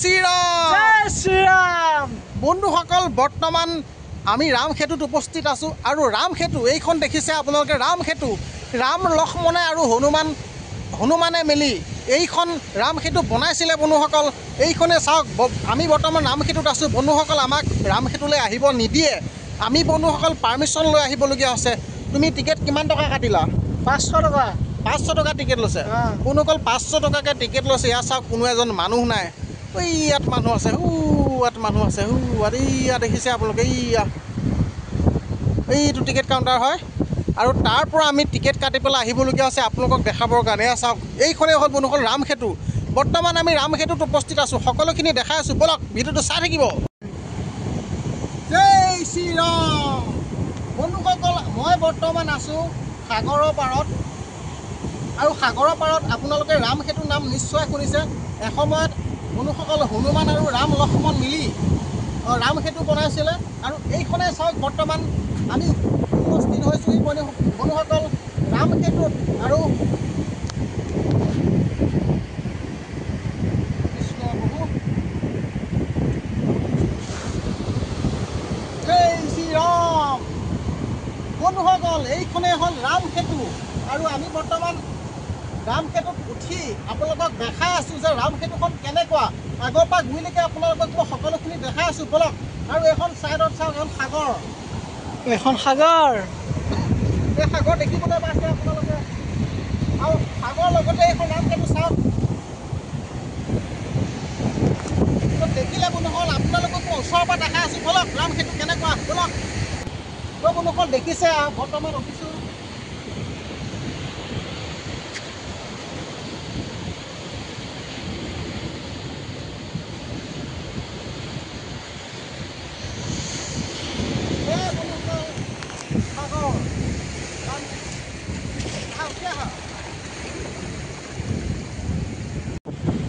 শ্ৰীৰাম জয় শ্ৰীৰাম বন্ধুসকল বৰ্তমান আমি ৰাম সেতুত উপস্থিত আছোঁ আৰু ৰাম সেতু এইখন দেখিছে আপোনালোকে ৰাম সেতু ৰাম লক্ষ্মণে আৰু হনুমানে মিলি এইখন ৰাম সেতু বনাইছিলে বন্ধুসকল এইখনে চাওক আমি বৰ্তমান ৰাম সেতুত আছোঁ বন্ধুসকল আমাক ৰাম সেতুলৈ আহিব নিদিয়ে আমি বন্ধুসকল পাৰ্মিশ্যন লৈ আহিবলগীয়া হৈছে তুমি টিকেট কিমান টকা কাটিলা 500 টকা 500 টকা টিকেট লৈছে বন্ধুসকল 500 টকাকৈ টিকেট লৈছে ইয়াত চাওক কোনো এজন মানুহ নাই ওই ইয়াত মানুহ আছে ইয়াত মানুহ আছে ইয়াত দেখিছে আপোনালোকে এইটো টিকেট কাউণ্টাৰ হয় আৰু তাৰ পৰা আমি টিকেট কাটি পেলাই আহিবলগীয়া আছে আপোনালোকক দেখাবৰ কাৰণে চাওক এইখনেই হ'ল বন্ধুসকল ৰাম সেতু বৰ্তমান আমি ৰাম সেতুত উপস্থিত আছোঁ সকলোখিনি দেখাই আছোঁ বলক ভিডিঅ'টো চাই থাকিব জয় শ্ৰীৰাম বন্ধুসকল মই বৰ্তমান আছোঁ সাগৰৰ পাৰত আৰু সাগৰৰ পাৰত আপোনালোকে ৰাম সেতুৰ নাম নিশ্চয় শুনিছে এসময়ত বন্ধুসকল হনুমান আৰু ৰাম লক্ষ্মণ মিলি ৰাম সেতু বনাইছিলে আৰু এইখনে চাওক বৰ্তমান আমি উপস্থিত হৈছোঁ এই বন্ধুসকল ৰাম সেতুত আৰু জয় শ্ৰীৰাম বন্ধুসকল এইখনেই হ'ল ৰাম সেতু আৰু আমি বৰ্তমান ৰাম সেতুত উঠি আপোনালোকক দেখাই আছোঁ যে ৰাম সেতুখন কেনেকুৱা আগৰ পৰা গুৰিলৈকে আপোনালোকক মই সকলোখিনি দেখাই আছোঁ বলক আৰু এইখন ছাইডত চাওক এখন সাগৰ এই সাগৰ দেখিবলৈ পাইছে আপোনালোকে আৰু সাগৰৰ লগতে এইখন ৰাম সেতু চাওক দেখিলে বন্ধুসকল আপোনালোকক মই ওচৰৰ পৰা দেখাই আছোঁ বলক ৰাম সেতু কেনেকুৱা বলক বন্ধুসকল দেখিছে বৰ্তমান উঠিছোঁ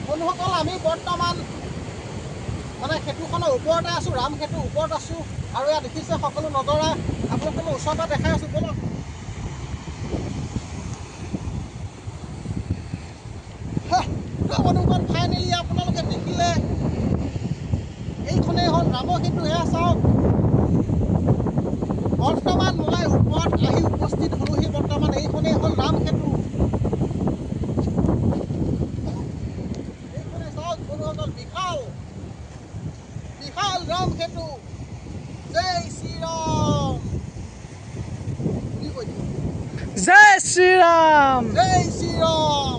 বন্ধুসকল আমি বৰ্তমান মানে সেতুখনৰ ওপৰতে আছোঁ ৰাম সেতুৰ ওপৰত আছোঁ আৰু ইয়াত দেখিছে সকলো নজৰা আপোনালোকে মই ওচৰৰ পৰা দেখাই আছোঁ বলক বন্ধুসকল ফাইনেলি আপোনালোকে দেখিলে এইখনেই হ'ল ৰাম সেতু এয়া চাওক বৰ্তমান মই ওপৰত আহি উপস্থিত হ'লোহি বৰ্তমান এইখনেই হ'ল ৰাম সেতু এইখনে চাওক বন্ধুসকল বিশাল ৰাম সেতু জয় শ্ৰীৰাম জয় শ্ৰীৰাম জয় শ্ৰীৰাম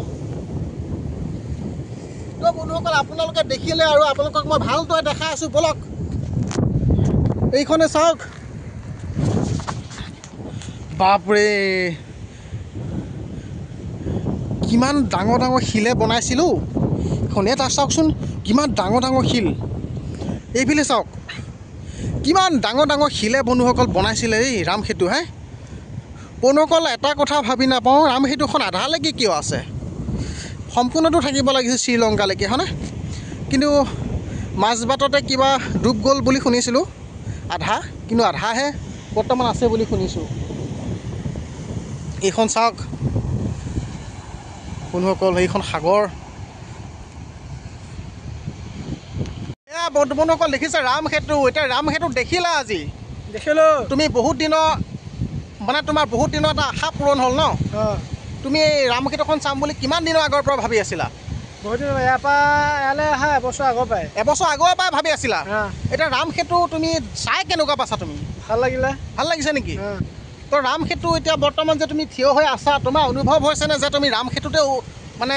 বন্ধুসকল আপোনালোকে দেখিলে আৰু আপোনালোকক মই ভালদৰে দেখাই আছোঁ বলক এইখনে চাওক বাপৰে কিমান ডাঙৰ ডাঙৰ শিলে বনাইছিলোঁ শুনে তাক চাওকচোন কিমান ডাঙৰ ডাঙৰ শিল এইফালে চাওক কিমান ডাঙৰ ডাঙৰ শিলে বন্ধুসকল বনাইছিলে এই ৰাম সেতু হে বন্ধুসকল এটা কথা ভাবি নাপাওঁ ৰাম সেতুখন আধালৈকে কিয় আছে সম্পূৰ্ণটো থাকিব লাগিছিল শ্ৰীলংকালৈকে হয়নে কিন্তু মাজবাটতে কিবা ডুব গ'ল বুলি শুনিছিলোঁ আধা কিন্তু আধাহে বৰ্তমান আছে বুলি শুনিছোঁ এইখন চাওক বন্ধুসকল এইখন সাগৰ এয়া বন্ধুসকল দেখিছে ৰাম সেতু এতিয়া ৰাম সেতু দেখিলা আজি দেখিলোঁ তুমি বহুত দিনৰ মানে তোমাৰ বহুত দিনৰ এটা আশা পূৰণ হ'ল ন তুমি এই ৰাম সেতুখন চাম বুলি কিমান দিনৰ আগৰ পৰা ভাবি আছিলা বহুত দিন ইয়াৰ পৰা ইয়ালৈ অহা এবছৰ আগৰ পৰাই ভাবি আছিলা এতিয়া ৰাম সেতু তুমি চাই কেনেকুৱা পাইছা তুমি ভাল লাগিছে নেকি তো ৰাম সেতু এতিয়া বৰ্তমান যে তুমি থিয় হৈ আছা তোমাৰ অনুভৱ হৈছেনে যে তুমি ৰাম সেতুতে মানে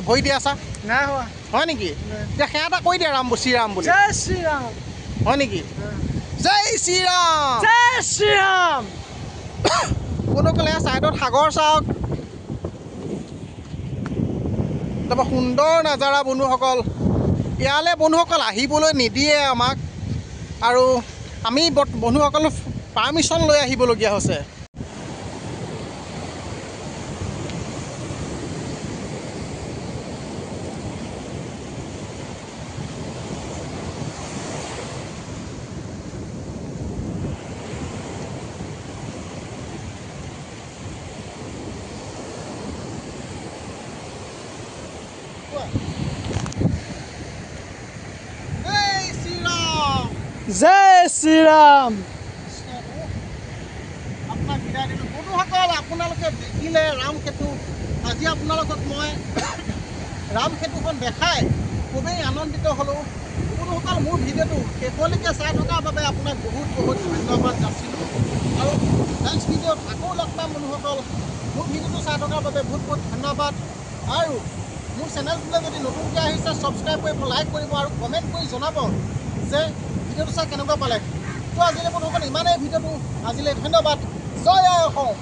ভৰি দি আছা নাই হোৱা হয় নেকি এতিয়া সেয়া এটা কৈ দিয়া শ্ৰীৰাম বুলি জয় শ্ৰীৰাম হয় নেকি জয় শ্ৰীৰাম জয় শ্ৰীৰাম বন্ধুসকল এয়া ছাইডত সাগৰ চাওক তাৰপৰা সুন্দৰ নাজাৰা বন্ধুসকল ইয়ালৈ বন্ধুসকল আহিবলৈ নিদিয়ে আমাক আৰু আমি বন্ধুসকল পাৰ্মিশ্যন লৈ আহিবলগীয়া হৈছে জয় শ্ৰীৰাম। আপোনাক বিদায় দিলোঁ। বন্ধুসকল, আপোনালোকে দেখিলে ৰামসেতু। আজি আপোনাৰ লগত মই ৰামসেতুখন দেখাই খুবেই আনন্দিত হ'লোঁ। বন্ধুসকল, মোৰ ভিডিঅ'টো শেষলৈকে চাই থকাৰ বাবে আপোনাক বহুত বহুত ধন্যবাদ যাচিলোঁ। আৰু নেক্সট ভিডিঅ'ত আকৌ লগ পাম বন্ধুসকল। মোৰ ভিডিঅ'টো চাই থকাৰ বাবে বহুত বহুত ধন্যবাদ। আৰু মোৰ চেনেলটোলৈ যদি নতুনকৈ আহিছে ছাবস্ক্ৰাইব কৰিব, লাইক কৰিব আৰু কমেণ্ট কৰি জনাব যে ভিডিঅ'টো চাই কেনেকুৱা পালে। তো আজিলৈ বন্ধুসকল ইমানেই ভিডিঅ'টো। আজিলৈ ধন্যবাদ। জয় আই অসম।